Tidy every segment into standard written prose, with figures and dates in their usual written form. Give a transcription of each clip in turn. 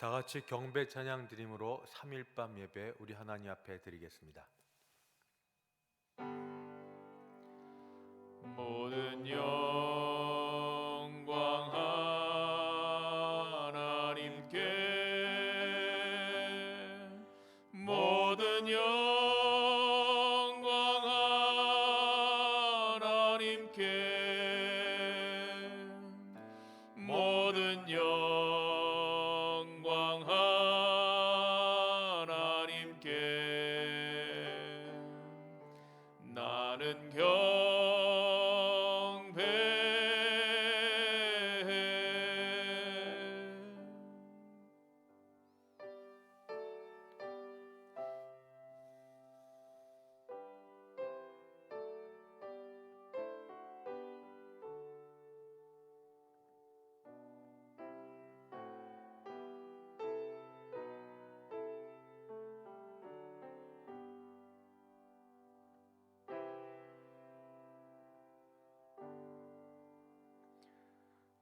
다 같이 경배 찬양 드림으로 3일 밤 예배 우리 하나님 앞에 드리겠습니다. 모든 영광 하나님께, 모든 영광 하나님께, 모든 영광 하나님께. 나는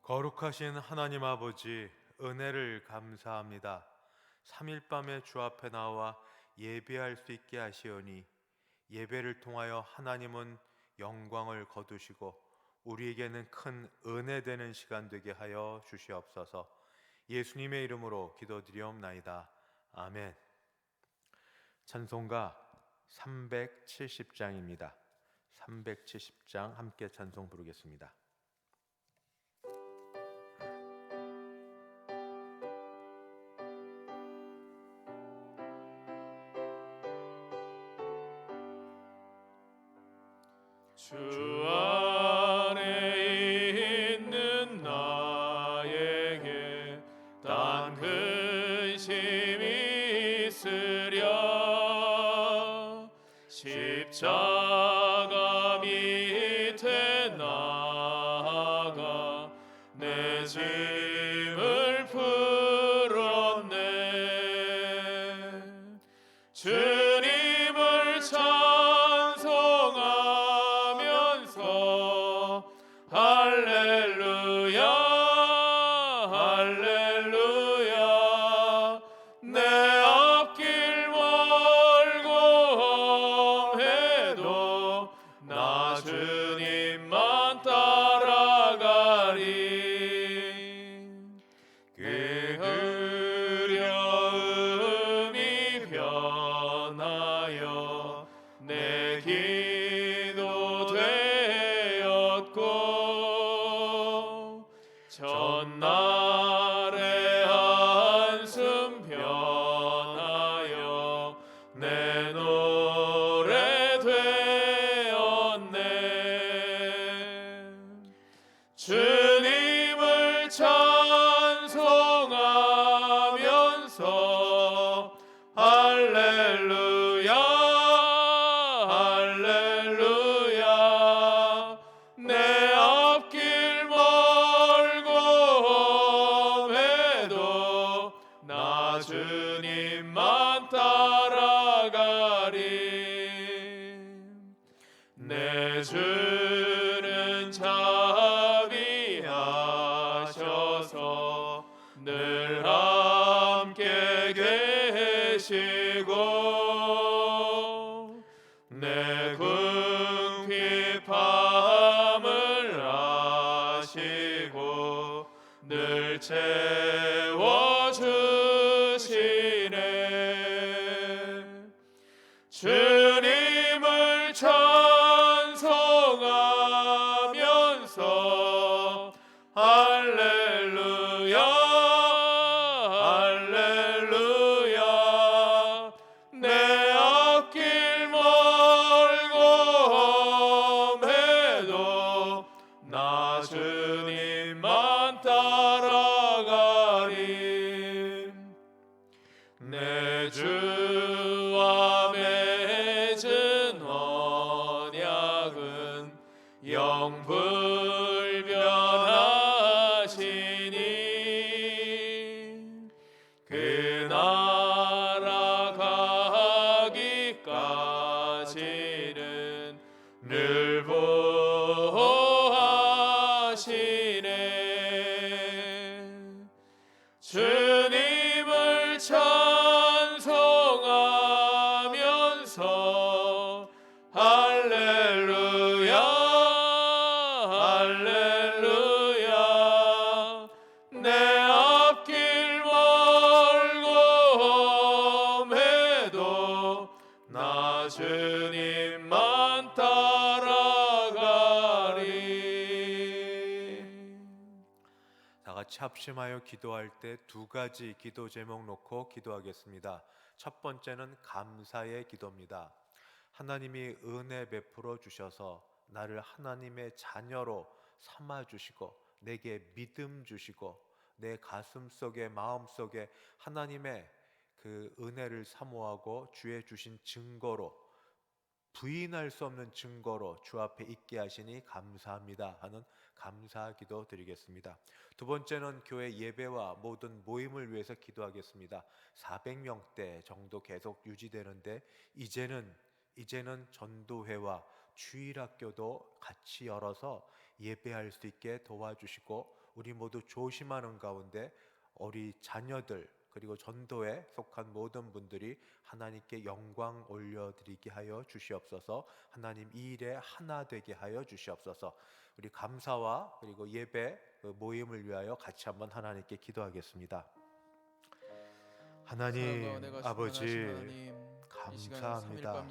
거룩하신 하나님 아버지, 은혜를 감사합니다. 3일 밤에 주 앞에 나와 예배할 수 있게 하시오니 예배를 통하여 하나님은 영광을 거두시고 우리에게는 큰 은혜 되는 시간 되게 하여 주시옵소서. 예수님의 이름으로 기도드리옵나이다. 아멘. 찬송가 370장입니다. 370장 함께 찬송 부르겠습니다. 주 안에 있는 나에게 단 근심이 있으랴. 십자가 밑에 나아가 내 짐을 풀었네. 주님을 찬송하면서 할렐루야 할렐루야. 내 앞길 멀고 험해도 나 주님만 따라가리. 그 어려움이 변하여 내 기도 되었고, 전날의 한숨 변하여 내 노래 되었네. 주님을 찬송하면서 할렐루야 할렐루야. 내 앞길 멀고 험해도 나 주님만 따라가리. 내 주는 자비하셔서 늘 함께 계시고, 내 궁핍함을 아시고 늘 채워주시네. 주님을 찬송하면서 할렐루야 할렐루야. 내 앞길 멀고 험해도 나 주님만 따라가리. 내 주와 맺은 언약은 영불변하시니, 그 나라 가기까지는 늘 보호하시네. 주님을 같이 합심하여 기도할 때 두 가지 기도 제목 놓고 기도하겠습니다. 첫 번째는 감사의 기도입니다. 하나님이 은혜 베풀어 주셔서 나를 하나님의 자녀로 삼아 주시고 내게 믿음 주시고 내 가슴 속에 마음 속에 하나님의 그 은혜를 사모하고 주의 주신 증거로, 부인할 수 없는 증거로 주 앞에 있게 하시니 감사합니다 하는 감사 기도 드리겠습니다. 두 번째는 교회 예배와 모든 모임을 위해서 기도하겠습니다. 400명대 정도 계속 유지되는데 이제는 전도회와 주일학교도 같이 열어서 예배할 수 있게 도와주시고, 우리 모두 조심하는 가운데 우리 자녀들 그리고 전도에 속한 모든 분들이 하나님께 영광 올려드리게 하여 주시옵소서. 하나님 이 일에 하나 되게 하여 주시옵소서. 우리 감사와 그리고 예배 모임을 위하여 같이 한번 하나님께 기도하겠습니다. 하나님 아버지, 감사합니다.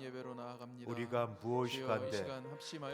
우리가 무엇이간데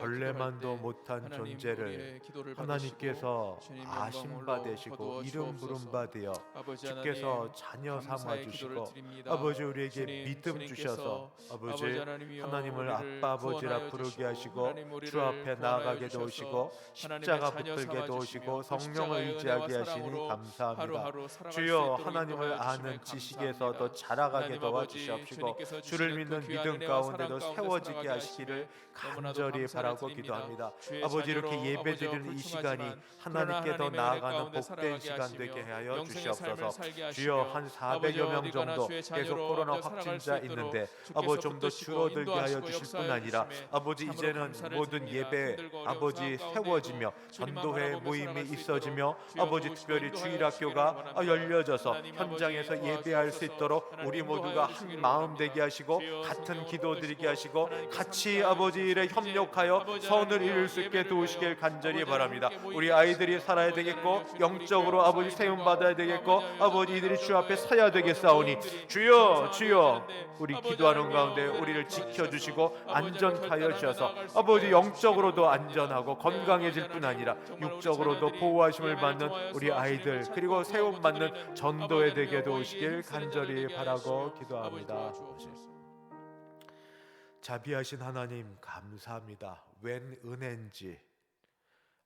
벌레만도 못한 존재를 하나님께서 아심받으시고 이름 부름받으여 주께서 자녀 삼아주시고 아버지 우리에게 믿음 주셔서 아버지 하나님을 아빠 아버지라 부르게 하시고 주 앞에 나아가게 도우시고 십자가 붙들게 도우시고 성령을 의지하게 하시니 감사합니다. 주여 하나님을 아는 지식에서 더 자라가게 도와주시옵시고 주를 믿는 믿음 가운데도 세워지게 하시기를 간절히 바라고 기도합니다. 아버지 이렇게 예배드리는 이 시간이 하나님께 더 나아가는 복된 시간 되게 하여 주시옵소서. 주여 한 400여 명 정도 계속 코로나 확진자 있는데 아버지 좀 더 줄어들게 하여 주실 뿐 아니라 아버지 이제는 모든 예배 아버지 세워지며 전도회 모임이 있어지며 아버지 특별히 주일학교가 열려져서 현장에서 예배할 수 있도록 우리 모두가 한 마음 되게 하시고 같은 기도 드리게 하시고 같이 아버지 일에 협력하여 선을 이룰 수 있게 도우시길 간절히 바랍니다. 우리 아이들이 살아야 되겠고 영적으로 아버지 세움 받아야 되겠고 아버지 이들이 주 앞에 서야 되겠사오니 주여 우리 기도하는 가운데 우리를 지켜주시고 안전하여 주셔서 아버지 영적으로도 안전하고 건강해질 뿐 아니라 육적으로도 보호하심을 받는 우리 아이들 그리고 세움 받는 전도에 되게 도우시길 간절히 바라고 기도합니다. 자비하신 하나님 감사합니다. 웬 은혜인지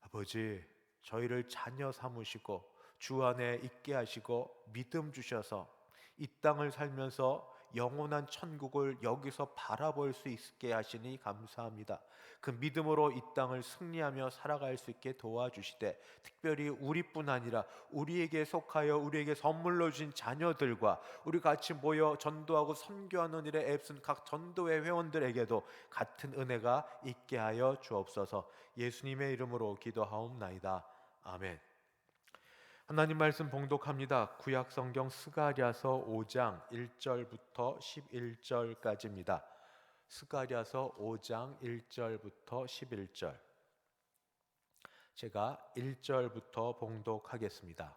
아버지 저희를 자녀 삼으시고 주 안에 있게 하시고 믿음 주셔서 이 땅을 살면서 영원한 천국을 여기서 바라볼 수 있게 하시니 감사합니다. 그 믿음으로 이 땅을 승리하며 살아갈 수 있게 도와주시되 특별히 우리뿐 아니라 우리에게 속하여 우리에게 선물로 주신 자녀들과 우리 같이 모여 전도하고 선교하는 일에 애쓴 각 전도회 회원들에게도 같은 은혜가 있게 하여 주옵소서. 예수님의 이름으로 기도하옵나이다. 아멘. 하나님 말씀 봉독합니다. 구약 성경 스가랴서 5장 1절부터 11절까지입니다. 스가랴서 5장 1절부터 11절. 제가 1절부터 봉독하겠습니다.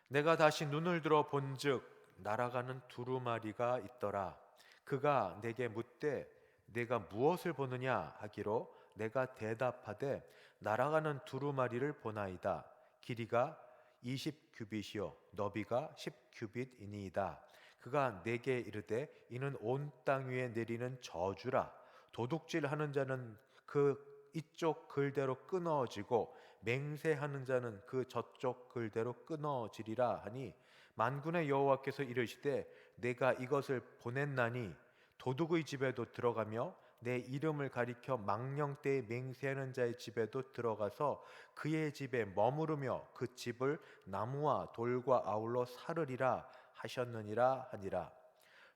내가 다시 눈을 들어 본즉 날아가는 두루마리가 있더라. 그가 내게 묻되 내가 무엇을 보느냐 하기로 내가 대답하되 날아가는 두루마리를 보나이다. 길이가 20규빗이요 너비가 10규빗이니이다. 그가 내게 이르되 이는 온 땅 위에 내리는 저주라. 도둑질하는 자는 그 이쪽 글대로 끊어지고 맹세하는 자는 그 저쪽 글대로 끊어지리라 하니 만군의 여호와께서 이르시되 내가 이것을 보냈나니 도둑의 집에도 들어가며 내 이름을 가리켜 망령 때에 맹세하는 자의 집에도 들어가서 그의 집에 머무르며 그 집을 나무와 돌과 아울러 사르리라 하셨느니라 하니라.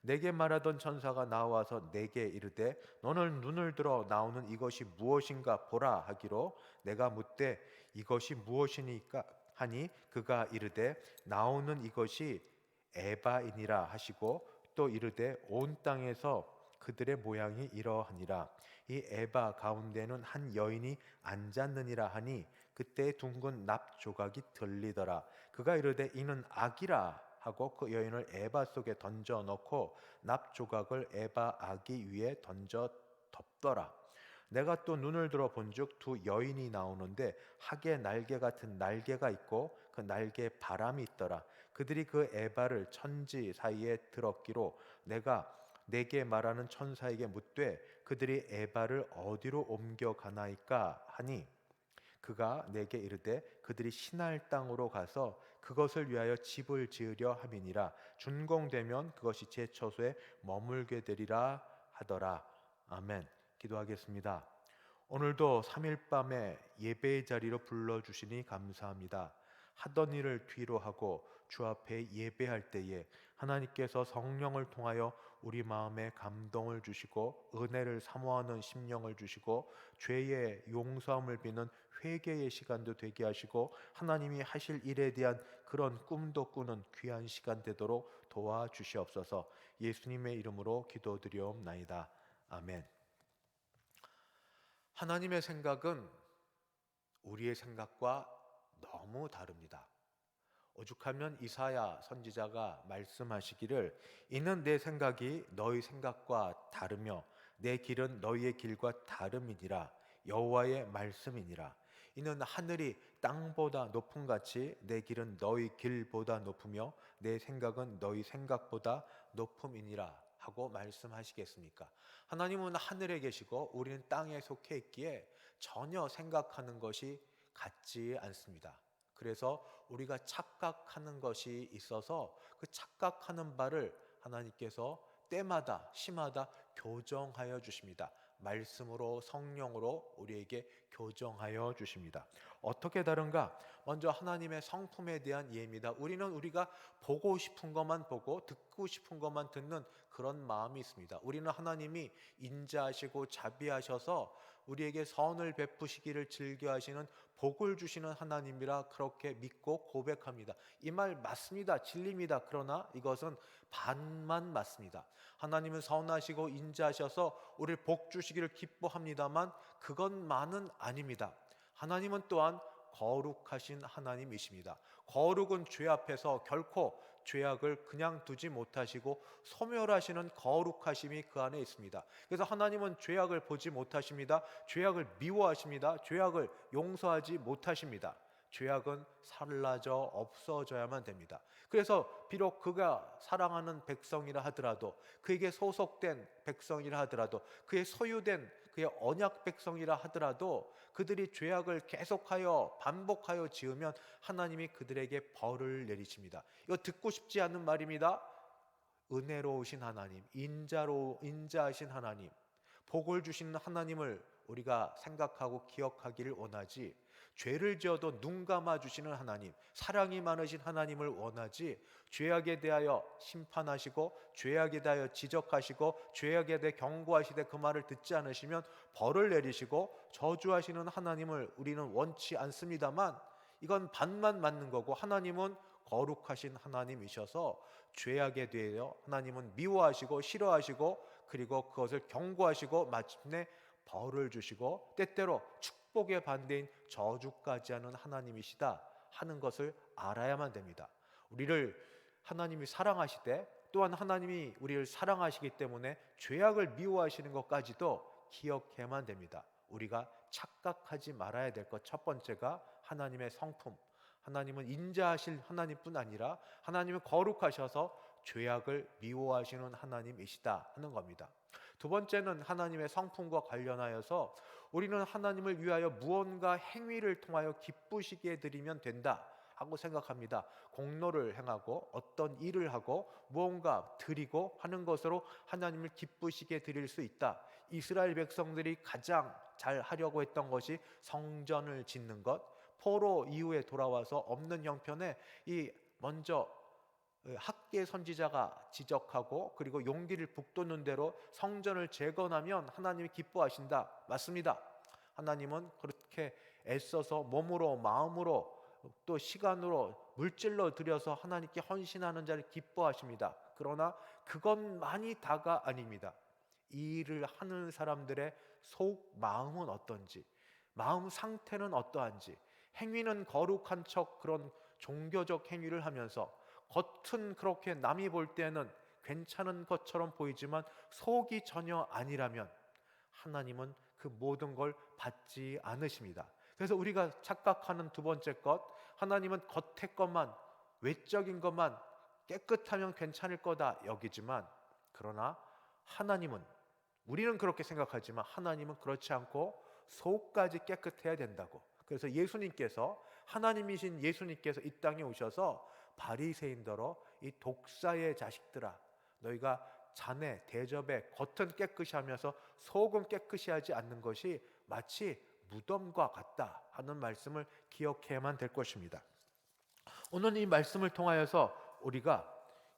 내게 말하던 천사가 나와서 내게 이르되 너는 눈을 들어 나오는 이것이 무엇인가 보라 하기로 내가 묻되 이것이 무엇이니까 하니 그가 이르되 나오는 이것이 에바이니라 하시고 또 이르되 온 땅에서 그들의 모양이 이러하니라. 이 에바 가운데는 한 여인이 앉았느니라 하니 그때 둥근 납 조각이 들리더라. 그가 이르되 이는 악이라 하고 그 여인을 에바 속에 던져 넣고 납 조각을 에바 아기 위에 던져 덮더라. 내가 또 눈을 들어 본즉 두 여인이 나오는데 학의 날개 같은 날개가 있고 그 날개에 바람이 있더라. 그들이 그 에바를 천지 사이에 들었기로 내가 내게 말하는 천사에게 묻되 그들이 에바를 어디로 옮겨가나이까 하니 그가 내게 이르되 그들이 신할 땅으로 가서 그것을 위하여 집을 지으려 함이니라. 준공되면 그것이 제 처소에 머물게 되리라 하더라. 아멘. 기도하겠습니다. 오늘도 3일 밤에 예배의 자리로 불러주시니 감사합니다. 하던 일을 뒤로 하고 주 앞에 예배할 때에 하나님께서 성령을 통하여 우리 마음에 감동을 주시고 은혜를 사모하는 심령을 주시고 죄의 용서함을 비는 회개의 시간도 되게 하시고 하나님이 하실 일에 대한 그런 꿈도 꾸는 귀한 시간 되도록 도와주시옵소서. 예수님의 이름으로 기도드리옵나이다. 아멘. 하나님의 생각은 우리의 생각과 너무 다릅니다. 오죽하면 이사야 선지자가 말씀하시기를 이는 내 생각이 너희 생각과 다르며 내 길은 너희의 길과 다름이니라. 여호와의 말씀이니라. 이는 하늘이 땅보다 높음같이 내 길은 너희 길보다 높으며 내 생각은 너희 생각보다 높음이니라 하고 말씀하시겠습니까? 하나님은 하늘에 계시고 우리는 땅에 속해 있기에 전혀 생각하는 것이 같지 않습니다. 그래서 우리가 착각하는 것이 있어서 그 착각하는 바를 하나님께서 때마다 시마다 교정하여 주십니다. 말씀으로 성령으로 우리에게 교정하여 주십니다. 어떻게 다른가? 먼저 하나님의 성품에 대한 이해입니다. 우리는 우리가 보고 싶은 것만 보고 듣고 싶은 것만 듣는 그런 마음이 있습니다. 우리는 하나님이 인자하시고 자비하셔서 우리에게 선을 베푸시기를 즐겨하시는 복을 주시는 하나님이라 그렇게 믿고 고백합니다. 이 말 맞습니다. 진리입니다. 그러나 이것은 반만 맞습니다. 하나님은 선하시고 인자하셔서 우리를 복 주시기를 기뻐합니다만 그것만은 아닙니다. 하나님은 또한 거룩하신 하나님이십니다. 거룩은 죄 앞에서 결코 죄악을 그냥 두지 못하시고 소멸하시는 거룩하심이 그 안에 있습니다. 그래서 하나님은 죄악을 보지 못하십니다. 죄악을 미워하십니다. 죄악을 용서하지 못하십니다. 죄악은 사라져 없어져야만 됩니다. 그래서 비록 그가 사랑하는 백성이라 하더라도 그에게 소속된 백성이라 하더라도 그의 소유된 그의 언약 백성이라 하더라도 그들이 죄악을 계속하여 반복하여 지으면 하나님이 그들에게 벌을 내리십니다. 이거 듣고 싶지 않은 말입니다. 은혜로우신 하나님, 인자하신 하나님, 복을 주시는 하나님을 우리가 생각하고 기억하기를 원하지, 죄를 지어도 눈 감아 주시는 하나님, 사랑이 많으신 하나님을 원하지, 죄악에 대하여 심판하시고 죄악에 대하여 지적하시고 죄악에 대해 경고하시되 그 말을 듣지 않으시면 벌을 내리시고 저주하시는 하나님을 우리는 원치 않습니다만 이건 반만 맞는 거고, 하나님은 거룩하신 하나님이셔서 죄악에 대하여 하나님은 미워하시고 싫어하시고 그리고 그것을 경고하시고 마침내 벌을 주시고 때때로 축복의 반대인 저주까지 하는 하나님이시다 하는 것을 알아야만 됩니다. 우리를 하나님이 사랑하시되 또한 하나님이 우리를 사랑하시기 때문에 죄악을 미워하시는 것까지도 기억해야만 됩니다. 우리가 착각하지 말아야 될 것 첫 번째가 하나님의 성품, 하나님은 인자하실 하나님뿐 아니라 하나님은 거룩하셔서 죄악을 미워하시는 하나님이시다 하는 겁니다. 두 번째는 하나님의 성품과 관련하여서 우리는 하나님을 위하여 무언가 행위를 통하여 기쁘시게 드리면 된다 하고 생각합니다. 공로를 행하고 어떤 일을 하고 무언가 드리고 하는 것으로 하나님을 기쁘시게 드릴 수 있다. 이스라엘 백성들이 가장 잘 하려고 했던 것이 성전을 짓는 것, 포로 이후에 돌아와서 없는 형편에 이 먼저 학계 선지자가 지적하고 그리고 용기를 북돋는 대로 성전을 재건하면 하나님이 기뻐하신다. 맞습니다. 하나님은 그렇게 애써서 몸으로 마음으로 또 시간으로 물질로 들여서 하나님께 헌신하는 자를 기뻐하십니다. 그러나 그것만이 다가 아닙니다. 이 일을 하는 사람들의 속 마음은 어떤지, 마음 상태는 어떠한지, 행위는 거룩한 척 그런 종교적 행위를 하면서 겉은 그렇게 남이 볼 때는 괜찮은 것처럼 보이지만 속이 전혀 아니라면 하나님은 그 모든 걸 받지 않으십니다. 그래서 우리가 착각하는 두 번째 것, 하나님은 겉의 것만, 외적인 것만 깨끗하면 괜찮을 거다 여기지만, 그러나 하나님은, 우리는 그렇게 생각하지만 하나님은 그렇지 않고 속까지 깨끗해야 된다고. 그래서 예수님께서, 하나님이신 예수님께서 이 땅에 오셔서 바리새인더러 이 독사의 자식들아, 너희가 잔에 대접에 겉은 깨끗이 하면서 속은 깨끗이 하지 않는 것이 마치 무덤과 같다 하는 말씀을 기억해야만 될 것입니다. 오늘 이 말씀을 통하여서 우리가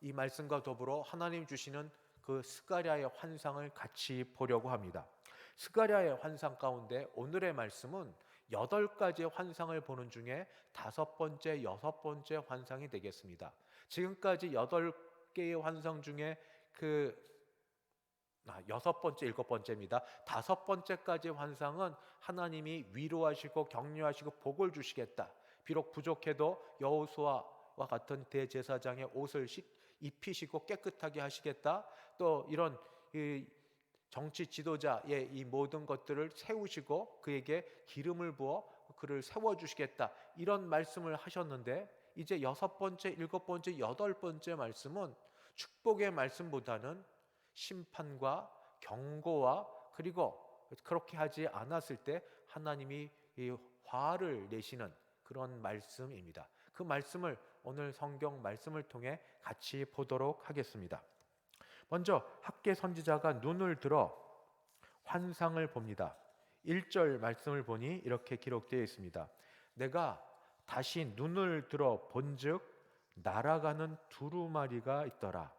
이 말씀과 더불어 하나님 주시는 그 스가랴의 환상을 같이 보려고 합니다. 스가랴의 환상 가운데 오늘의 말씀은 8가지의 환상을 보는 중에 5번째, 6번째 환상이 되겠습니다. 지금까지 8개의 환상 중에 6번째, 7번째입니다. 5번째까지의 환상은 하나님이 위로하시고 격려하시고 복을 주시겠다. 비록 부족해도 여호수아와 같은 대제사장의 옷을 입히시고 깨끗하게 하시겠다. 또 이런 정치 지도자의 이 모든 것들을 세우시고 그에게 기름을 부어 그를 세워주시겠다. 이런 말씀을 하셨는데, 이제 6번째, 7번째, 8번째 말씀은 축복의 말씀보다는 심판과 경고와, 그리고 그렇게 하지 않았을 때 하나님이 화를 내시는 그런 말씀입니다. 그 말씀을 오늘 성경 말씀을 통해 같이 보도록 하겠습니다. 먼저 학개 선지자가 눈을 들어 환상을 봅니다. 1절 말씀을 보니 이렇게 기록되어 있습니다. 내가 다시 눈을 들어 본즉 날아가는 두루마리가 있더라.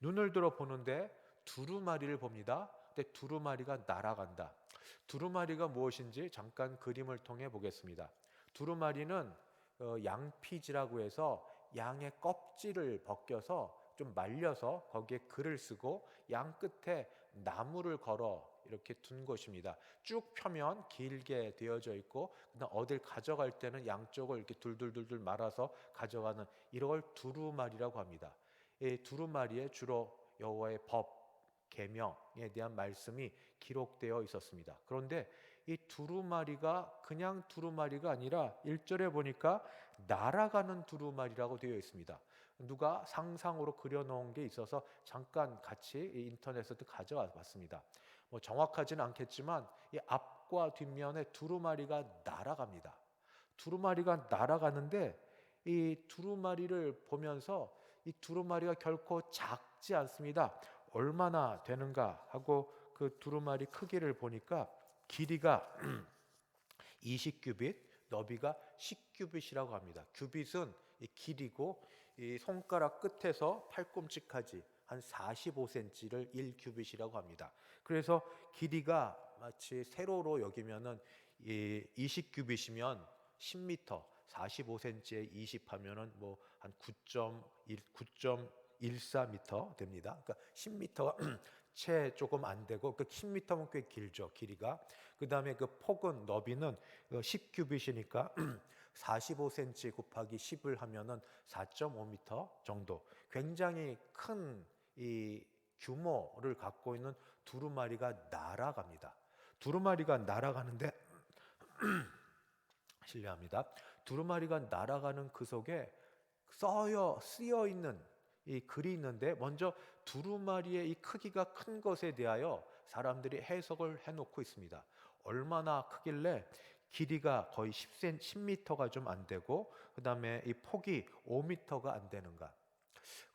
눈을 들어 보는데 두루마리를 봅니다. 근데 두루마리가 날아간다. 두루마리가 무엇인지 잠깐 그림을 통해 보겠습니다. 두루마리는 양피지라고 해서 양의 껍질을 벗겨서 좀 말려서 거기에 글을 쓰고 양 끝에 나무를 걸어 이렇게 둔 것입니다. 쭉 펴면 길게 되어져 있고, 그다음 어딜 가져갈 때는 양쪽을 이렇게 둘둘둘둘 말아서 가져가는, 이걸 두루마리라고 합니다. 이 두루마리에 주로 여호와의 법, 계명에 대한 말씀이 기록되어 있었습니다. 그런데 이 두루마리가 그냥 두루마리가 아니라 1절에 보니까 날아가는 두루마리라고 되어 있습니다. 누가 상상으로 그려놓은 게 있어서 잠깐 같이 인터넷에도 가져와 봤습니다. 정확하지는 않겠지만 이 앞과 뒷면에 두루마리가 날아갑니다. 두루마리가 날아가는데 이 두루마리를 보면서 이 두루마리가 결코 작지 않습니다. 얼마나 되는가 하고 그 두루마리 크기를 보니까 길이가 20규빗, 너비가 10규빗이라고 합니다. 규빗은 이 길이고, 이 손가락 끝에서 팔꿈치까지 한 45cm를 1규빗이라고 합니다. 그래서 길이가 마치 세로로 여기면은 20규빗이면 10m, 45cm에 20 하면은 뭐 한 9.14m 됩니다. 그러니까 10m가 채 조금 안 되고, 그 10m면 꽤 길죠, 길이가. 그 다음에 그 폭은, 너비는 10규빗이니까 45cm 곱하기 10을 하면은 4.5m 정도. 굉장히 큰 이 규모를 갖고 있는 두루마리가 날아갑니다. 두루마리가 날아가는데 실례합니다. 두루마리가 날아가는 그 속에 쓰여 있는 이 글이 있는데, 먼저 두루마리의 이 크기가 큰 것에 대하여 사람들이 해석을 해놓고 있습니다. 얼마나 크길래 길이가 거의 10m가 좀 안 되고, 그 다음에 이 폭이 5m가 안 되는가?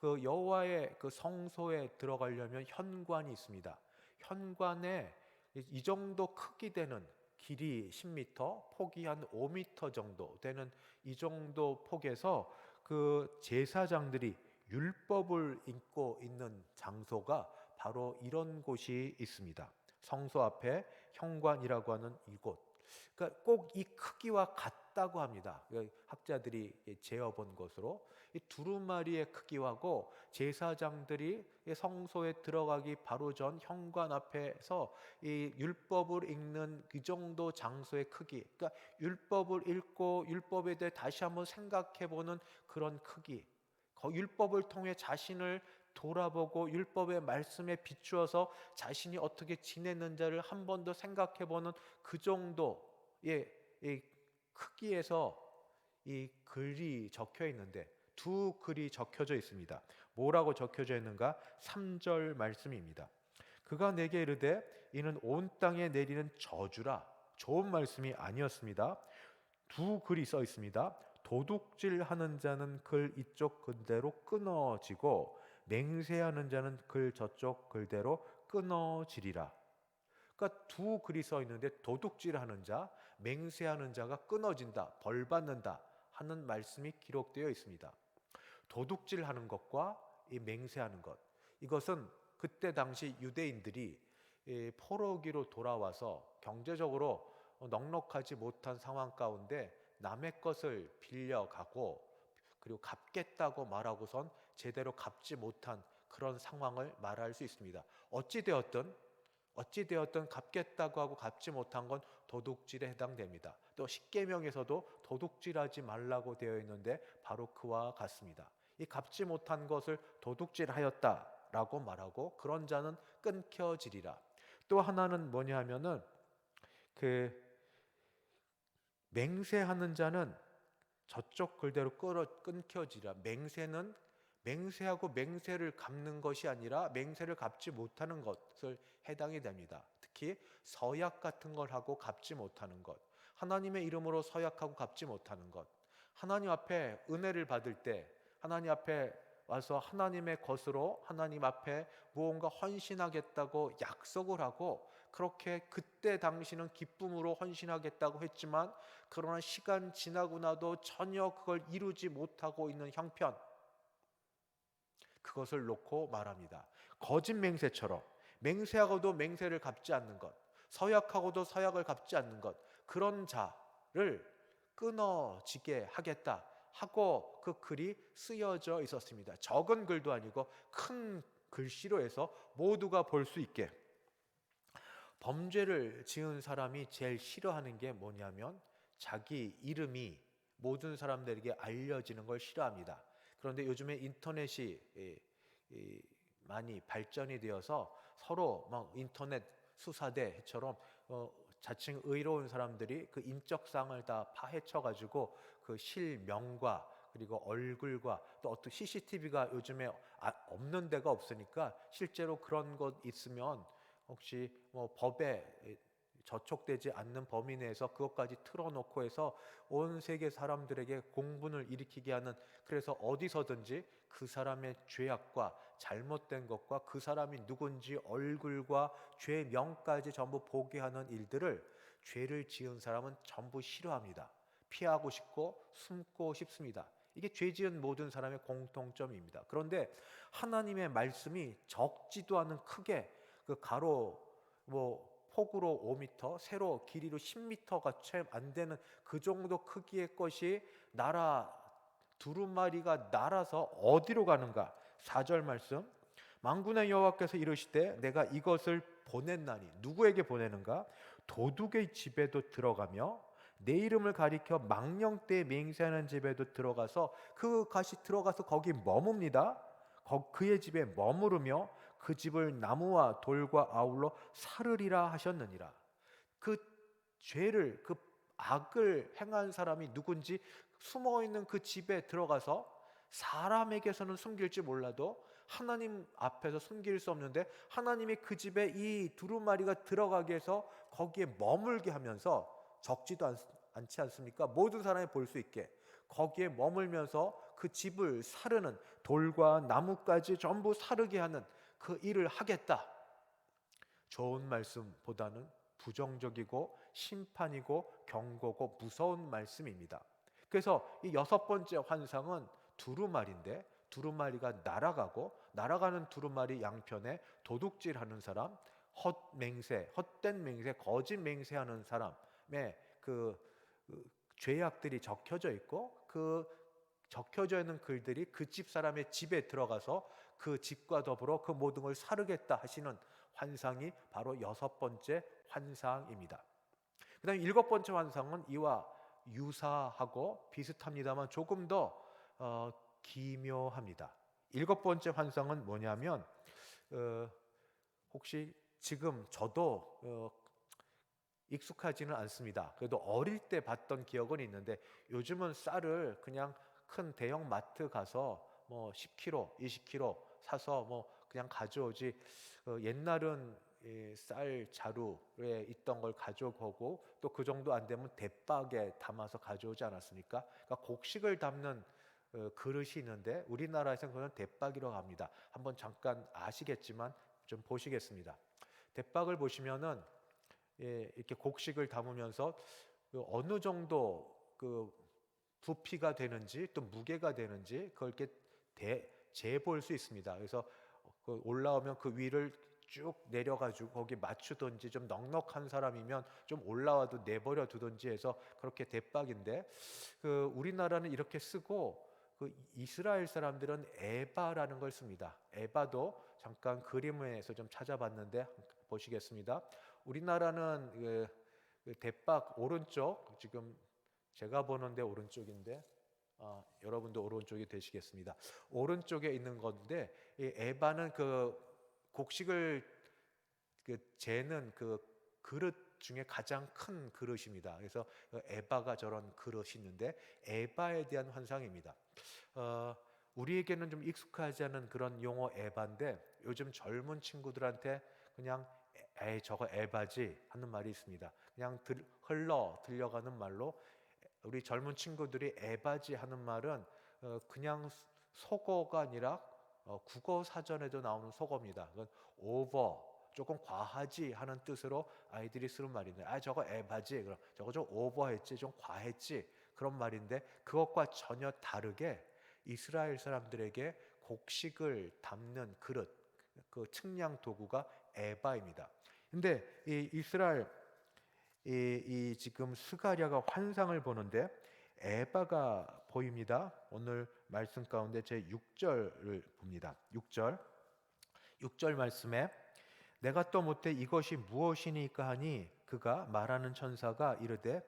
그 여호와의 그 성소에 들어가려면 현관이 있습니다. 현관에 이 정도 크기 되는, 길이 10m, 폭이 한 5m 정도 되는 이 정도 폭에서 그 제사장들이 율법을 읽고 있는 장소가 바로 이런 곳이 있습니다. 성소 앞에 현관이라고 하는 이곳. 그러니까 꼭 이 크기와 같다고 합니다. 학자들이 재어본 것으로 이 두루마리의 크기하고 제사장들이 성소에 들어가기 바로 전 현관 앞에서 이 율법을 읽는 그 정도 장소의 크기, 그러니까 율법을 읽고 율법에 대해 다시 한번 생각해보는 그런 크기, 율법을 통해 자신을 돌아보고 율법의 말씀에 비추어서 자신이 어떻게 지냈는지를 한 번 더 생각해보는 그 정도의 크기에서 이 글이 적혀 있는데 두 글이 적혀져 있습니다. 뭐라고 적혀져 있는가? 3절 말씀입니다. 그가 내게 이르되 이는 온 땅에 내리는 저주라. 좋은 말씀이 아니었습니다. 두 글이 써 있습니다. 도둑질하는 자는 글 이쪽 글대로 끊어지고 맹세하는 자는 글 저쪽 글대로 끊어지리라. 그러니까 두 글이 써 있는데 도둑질하는 자, 맹세하는 자가 끊어진다, 벌 받는다 하는 말씀이 기록되어 있습니다. 도둑질하는 것과 이 맹세하는 것, 이것은 그때 당시 유대인들이 포로기로 돌아와서 경제적으로 넉넉하지 못한 상황 가운데 남의 것을 빌려가고 그리고 갚겠다고 말하고선 제대로 갚지 못한 그런 상황을 말할 수 있습니다. 어찌되었든 갚겠다고 하고 갚지 못한 건 도둑질에 해당됩니다. 또 십계명에서도 도둑질하지 말라고 되어 있는데 바로 그와 같습니다. 이 갚지 못한 것을 도둑질하였다라고 말하고 그런 자는 끊겨지리라. 또 하나는 뭐냐 하면은 그 맹세하는 자는 저쪽 글대로 끊겨지리라. 맹세는 맹세하고 맹세를 갚는 것이 아니라 맹세를 갚지 못하는 것을 해당이 됩니다. 특히 서약 같은 걸 하고 갚지 못하는 것, 하나님의 이름으로 서약하고 갚지 못하는 것, 하나님 앞에 은혜를 받을 때 하나님 앞에 와서 하나님의 것으로 하나님 앞에 무언가 헌신하겠다고 약속을 하고 그렇게 그때 당시는 기쁨으로 헌신하겠다고 했지만 그러나 시간 지나고 나도 전혀 그걸 이루지 못하고 있는 형편, 그것을 놓고 말합니다. 거짓 맹세처럼 맹세하고도 맹세를 갚지 않는 것, 서약하고도 서약을 갚지 않는 것, 그런 자를 끊어지게 하겠다 하고 그 글이 쓰여져 있었습니다. 적은 글도 아니고 큰 글씨로 해서 모두가 볼 수 있게. 범죄를 지은 사람이 제일 싫어하는 게 뭐냐면 자기 이름이 모든 사람들에게 알려지는 걸 싫어합니다. 그런데 요즘에 인터넷이 많이 발전이 되어서 서로 막 인터넷 수사대처럼 자칭 의로운 사람들이 그 인적사항을 다 파헤쳐 가지고 그 실명과 그리고 얼굴과 또 어떤 CCTV가 요즘에 없는 데가 없으니까 실제로 그런 것 있으면 혹시 뭐 법에 저촉되지 않는 범위 내에서 그것까지 틀어놓고 해서 온 세계 사람들에게 공분을 일으키게 하는, 그래서 어디서든지 그 사람의 죄악과 잘못된 것과 그 사람이 누군지 얼굴과 죄명까지 전부 보게 하는 일들을 죄를 지은 사람은 전부 싫어합니다. 피하고 싶고 숨고 싶습니다. 이게 죄 지은 모든 사람의 공통점입니다. 그런데 하나님의 말씀이 적지도 않은 크게 그 가로 폭으로 5m, 세로 길이로 10m가 채 안 되는 그 정도 크기의 것이 두루마리가 날아서 어디로 가는가? 4절 말씀, 만군의 여호와께서 이르시되 내가 이것을 보냈나니, 누구에게 보내는가? 도둑의 집에도 들어가며 내 이름을 가리켜 망령되이 맹세하는 집에도 들어가서 그 가시 들어가서 거기 머뭅니다. 그의 집에 머무르며 그 집을 나무와 돌과 아울러 사르리라 하셨느니라. 그 죄를, 그 악을 행한 사람이 누군지 숨어있는 그 집에 들어가서 사람에게서는 숨길지 몰라도 하나님 앞에서 숨길 수 없는데 하나님이 그 집에 이 두루마리가 들어가게 해서 거기에 머물게 하면서, 적지도 않지 않습니까? 모든 사람이 볼 수 있게 거기에 머물면서 그 집을 사르는, 돌과 나무까지 전부 사르게 하는 그 일을 하겠다. 좋은 말씀보다는 부정적이고 심판이고 경고고 무서운 말씀입니다. 그래서 이 6번째 환상은 두루마리인데, 두루마리가 날아가는 두루마리 양편에 도둑질하는 사람, 헛된 맹세, 거짓 맹세하는 사람의 그 죄악들이 적혀져 있고, 그 적혀져 있는 글들이 그 집 사람의 집에 들어가서 그 집과 더불어 그 모든 걸 사르겠다 하시는 환상이 바로 6번째 환상입니다. 그 다음에 7번째 환상은 이와 유사하고 비슷합니다만 조금 더 기묘합니다. 7번째 환상은 뭐냐면 혹시 지금 저도 익숙하지는 않습니다. 그래도 어릴 때 봤던 기억은 있는데 요즘은 쌀을 그냥 큰 대형 마트 가서 뭐 10kg, 20kg 사서 뭐 그냥 가져오지. 옛날은 쌀 자루에 있던 걸 가져오고 또 그 정도 안 되면 대박에 담아서 가져오지 않았습니까? 그러니까 곡식을 담는 그릇이 있는데 우리나라에서는 그건 대박이라고 합니다. 한번 잠깐 아시겠지만 좀 보시겠습니다. 대박을 보시면은 이렇게 곡식을 담으면서 그 어느 정도 그 부피가 되는지 또 무게가 되는지 그걸 이렇게 재볼 수 있습니다. 그래서 그 올라오면 그 위를 쭉 내려가지고 거기 맞추든지 좀 넉넉한 사람이면 좀 올라와도 내버려 두든지 해서 그렇게 대박인데 그 우리나라는 이렇게 쓰고 그 이스라엘 사람들은 에바라는 걸 씁니다. 에바도 잠깐 그림에서 좀 찾아봤는데 보시겠습니다. 우리나라는 그 대박 오른쪽 지금 제가 보는데 오른쪽인데 여러분도 오른쪽이 되시겠습니다. 오른쪽에 있는 건데 이 에바는 그 곡식을 그 재는 그 그릇 중에 가장 큰 그릇입니다. 그래서 그 에바가 저런 그릇이 있는데 에바에 대한 환상입니다. 우리에게는 좀 익숙하지 않은 그런 용어 에바인데 요즘 젊은 친구들한테 그냥 에이 저거 에바지 하는 말이 있습니다. 그냥 흘러 들려가는 말로 우리 젊은 친구들이 에바지 하는 말은 그냥 속어가 아니라 국어 사전에도 나오는 속어입니다. 그건 오버 조금 과하지 하는 뜻으로 아이들이 쓰는 말인데 저거 에바지 그럼 저거 좀 오버했지 좀 과했지 그런 말인데 그것과 전혀 다르게 이스라엘 사람들에게 곡식을 담는 그릇 그 측량 도구가 에바입니다. 근데 이 이스라엘 이 지금 스가랴가 환상을 보는데 에바가 보입니다. 오늘 말씀 가운데 제 6절을 봅니다. 6절 말씀에 내가 또 못해 이것이 무엇이니까 하니 그가 말하는 천사가 이르되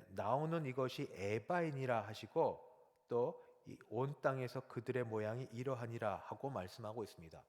나오는 이것이 에바이니라 하시고 또 온 땅에서 그들의 모양이 이러하니라 하고 말씀하고 있습니다.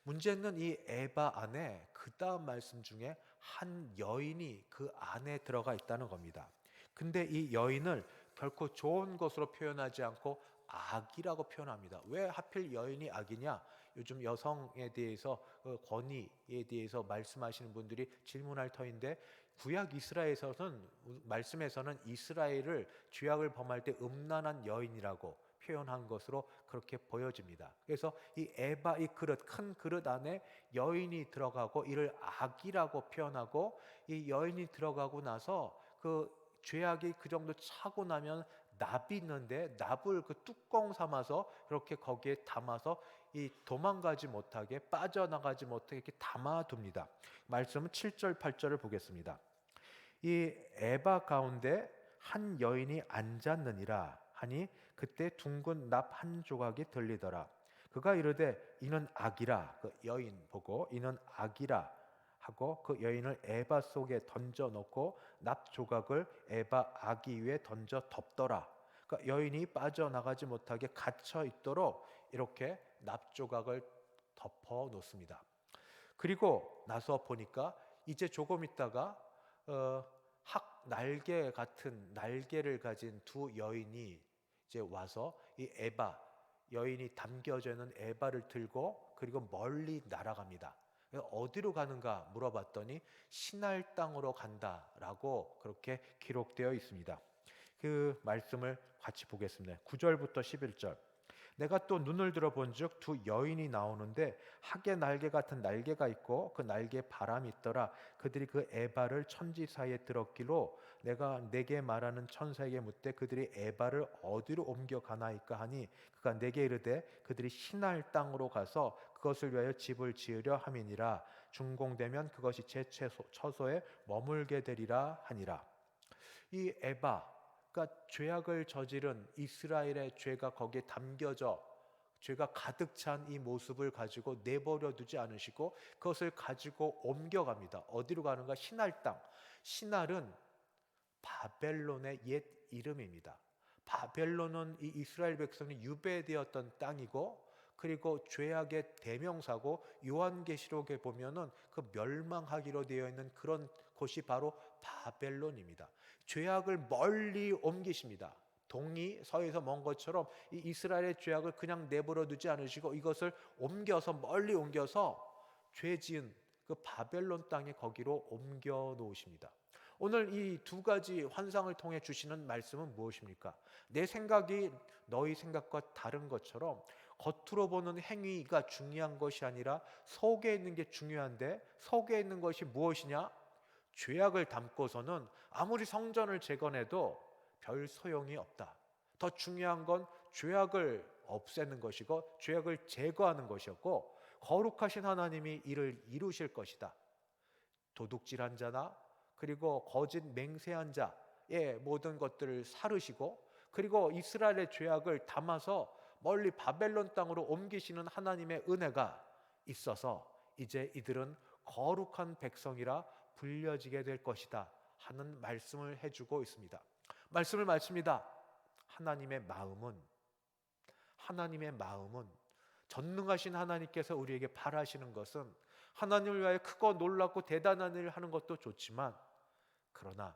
문제는 이 에바 안에 그 다음 말씀 중에 한 여인이 그 안에 들어가 있다는 겁니다. 근데 이 여인을 결코 좋은 것으로 표현하지 않고 악이라고 표현합니다. 왜 하필 여인이 악이냐? 요즘 여성에 대해서 권위에 대해서 말씀하시는 분들이 질문할 터인데 구약 이스라엘에서는 말씀에서는 이스라엘을 죄악을 범할 때 음란한 여인이라고 표현한 것으로 그렇게 보여집니다. 그래서 이 에바 이 그릇 큰 그릇 안에 여인이 들어가고 이를 악이라고 표현하고 이 여인이 들어가고 나서 그 죄악이 그 정도 차고 나면 납이 있는데 납을 그 뚜껑 삼아서 그렇게 거기에 담아서 이 도망가지 못하게 빠져나가지 못하게 이렇게 담아둡니다. 말씀은 7절 8절을 보겠습니다. 이 에바 가운데 한 여인이 앉았느니라 하니 그때 둥근 납 한 조각이 들리더라. 그가 이르되 이는 악이라. 그 여인 보고 이는 악이라 하고 그 여인을 에바 속에 던져 놓고 납 조각을 에바 아기 위에 던져 덮더라. 그러니까 여인이 빠져나가지 못하게 갇혀 있도록 이렇게 납 조각을 덮어 놓습니다. 그리고 나서 보니까 이제 조금 있다가 학 날개 같은 날개를 가진 두 여인이 이제 와서 이 에바 여인이 담겨져 있는 에바를 들고 그리고 멀리 날아갑니다. 어디로 가는가 물어봤더니 시날 땅으로 간다라고 그렇게 기록되어 있습니다. 그 말씀을 같이 보겠습니다. 9절부터 11절. 내가 또 눈을 들어본즉 두 여인이 나오는데 학의 날개 같은 날개가 있고 그 날개에 바람이 있더라. 그들이 그 에바를 천지 사이에 들었기로 내가 내게 말하는 천사에게 묻되 그들이 에바를 어디로 옮겨가나이까 하니 그가 내게 이르되 그들이 시날 땅으로 가서 그것을 위하여 집을 지으려 함이니라. 준공되면 그것이 제 처소에 머물게 되리라 하니라. 이 에바 그러니까 죄악을 저지른 이스라엘의 죄가 거기에 담겨져 죄가 가득 찬 이 모습을 가지고 내버려 두지 않으시고 그것을 가지고 옮겨갑니다. 어디로 가는가? 시날 땅. 시날은 바벨론의 옛 이름입니다. 바벨론은 이 이스라엘 백성이 유배되었던 땅이고 그리고 죄악의 대명사고 요한계시록에 보면은 그 멸망하기로 되어 있는 그런 곳이 바로 바벨론입니다. 죄악을 멀리 옮기십니다. 동이 서에서 먼 것처럼 이 이스라엘의 죄악을 그냥 내버려 두지 않으시고 이것을 옮겨서 멀리 옮겨서 죄 지은 그 바벨론 땅에 거기로 옮겨 놓으십니다. 오늘 이 두 가지 환상을 통해 주시는 말씀은 무엇입니까? 내 생각이 너희 생각과 다른 것처럼 겉으로 보는 행위가 중요한 것이 아니라 속에 있는 게 중요한데, 속에 있는 것이 무엇이냐? 죄악을 담고서는 아무리 성전을 재건해도 별 소용이 없다. 더 중요한 건 죄악을 없애는 것이고 죄악을 제거하는 것이었고, 거룩하신 하나님이 이를 이루실 것이다. 도둑질한 자나 그리고 거짓 맹세한 자의 모든 것들을 사르시고, 그리고 이스라엘의 죄악을 담아서 멀리 바벨론 땅으로 옮기시는 하나님의 은혜가 있어서 이제 이들은 거룩한 백성이라 불려지게 될 것이다 하는 말씀을 해주고 있습니다. 말씀을 마칩니다. 하나님의 마음은 전능하신 하나님께서 우리에게 바라시는 것은 하나님을 위하여 크고 놀랍고 대단한 일을 하는 것도 좋지만, 그러나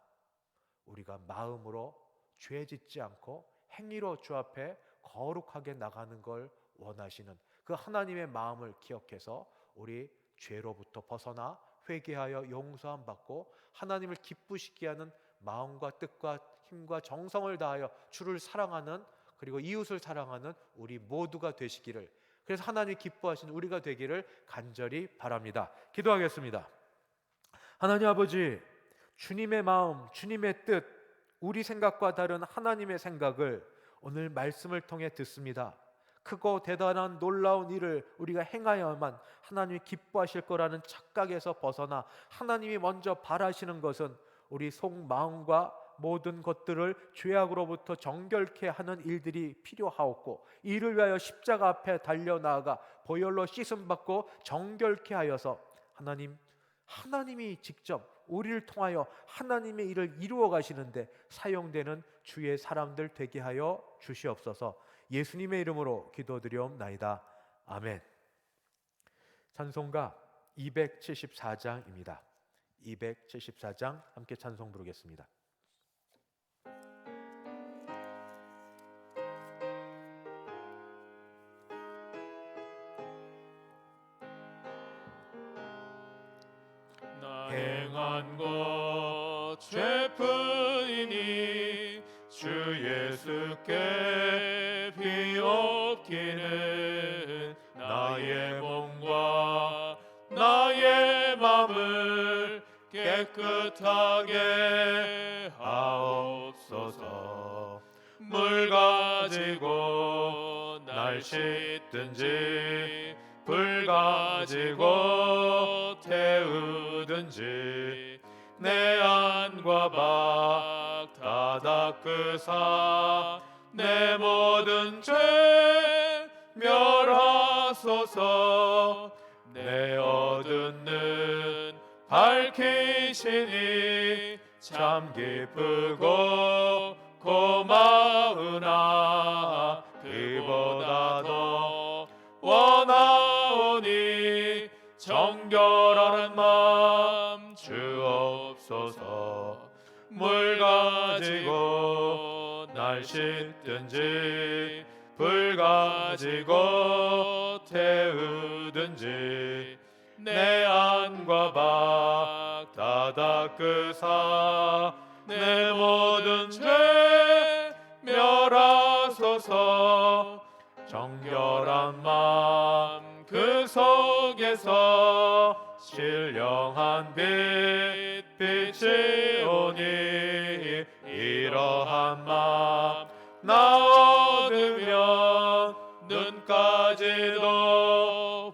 우리가 마음으로 죄 짓지 않고 행위로 주 앞에 거룩하게 나가는 걸 원하시는 그 하나님의 마음을 기억해서 우리 죄로부터 벗어나 회개하여 용서함 받고 하나님을 기쁘시게 하는 마음과 뜻과 힘과 정성을 다하여 주를 사랑하는, 그리고 이웃을 사랑하는 우리 모두가 되시기를, 그래서 하나님이 기뻐하시는 우리가 되기를 간절히 바랍니다. 기도하겠습니다. 하나님 아버지, 주님의 마음, 주님의 뜻, 우리 생각과 다른 하나님의 생각을 오늘 말씀을 통해 듣습니다. 크고 대단한 놀라운 일을 우리가 행하여야만 하나님이 기뻐하실 거라는 착각에서 벗어나 하나님이 먼저 바라시는 것은 우리 속마음과 모든 것들을 죄악으로부터 정결케 하는 일들이 필요하옵고, 이를 위하여 십자가 앞에 달려나아가 보혈로 씻음받고 정결케 하여서 하나님이 직접 우리를 통하여 하나님의 일을 이루어 가시는데 사용되는 주의 사람들 되게 하여 주시옵소서. 예수님의 이름으로 기도드리옵나이다. 아멘. 찬송가 274장입니다. 274장 함께 찬송 부르겠습니다. 나 행한 것 죄뿐이니 주 예수께 비옵기는 나의 몸과 나의 맘을 깨끗하게 하옵소서. 물 가지고 날 씻든지 불 가지고 태우든지 내 안과 밖 다 닦으사 내 모든 죄 멸하소서. 내 어두는 밝히시니 참 기쁘고 고마우나 그보다 더 원하오니 정결한 마음 주옵소서. 물 가지고 날 씻든지 불 가지고 태우든지 내 안과 밖 다 닦으사 내 모든 죄 멸하소서. 정결한 마음 그 속에서 신령한 빛 빛이 오니 이러한 마음 나 얻으면 눈까지도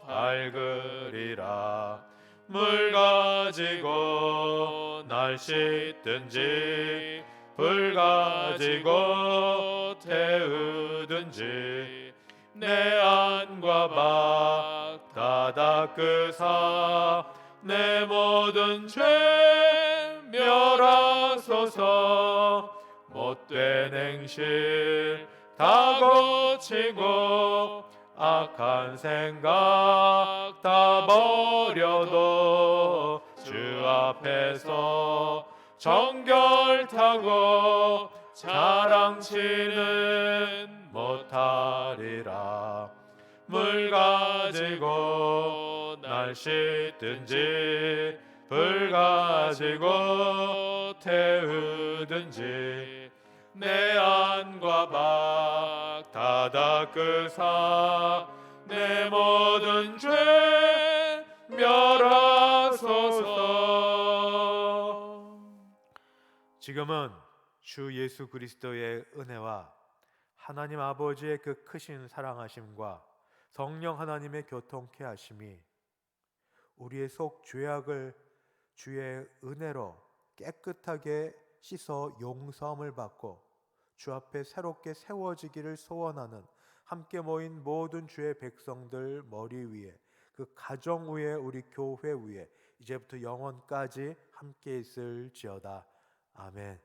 밝으리라. 물 가지고 날 씻든지 불 가지고 태우든지 내 안과 밖 다 닦으사 내 모든 죄 멸하소서. 못된 행실 다 고치고 악한 생각 다 버려도 주 앞에서 정결타고 자랑치는 못하리라. 물 가지고 날 씻든지 불 가지고 태우든지 내 안과 밖 다 닦으사 내 모든 죄 멸하소서. 지금은 주 예수 그리스도의 은혜와 하나님 아버지의 그 크신 사랑하심과 성령 하나님의 교통케 하심이 우리의 속 죄악을 주의 은혜로 깨끗하게 씻어 용서함을 받고 주 앞에 새롭게 세워지기를 소원하는 함께 모인 모든 주의 백성들 머리 위에, 그 가정 위에, 우리 교회 위에 이제부터 영원까지 함께 있을지어다. 아멘.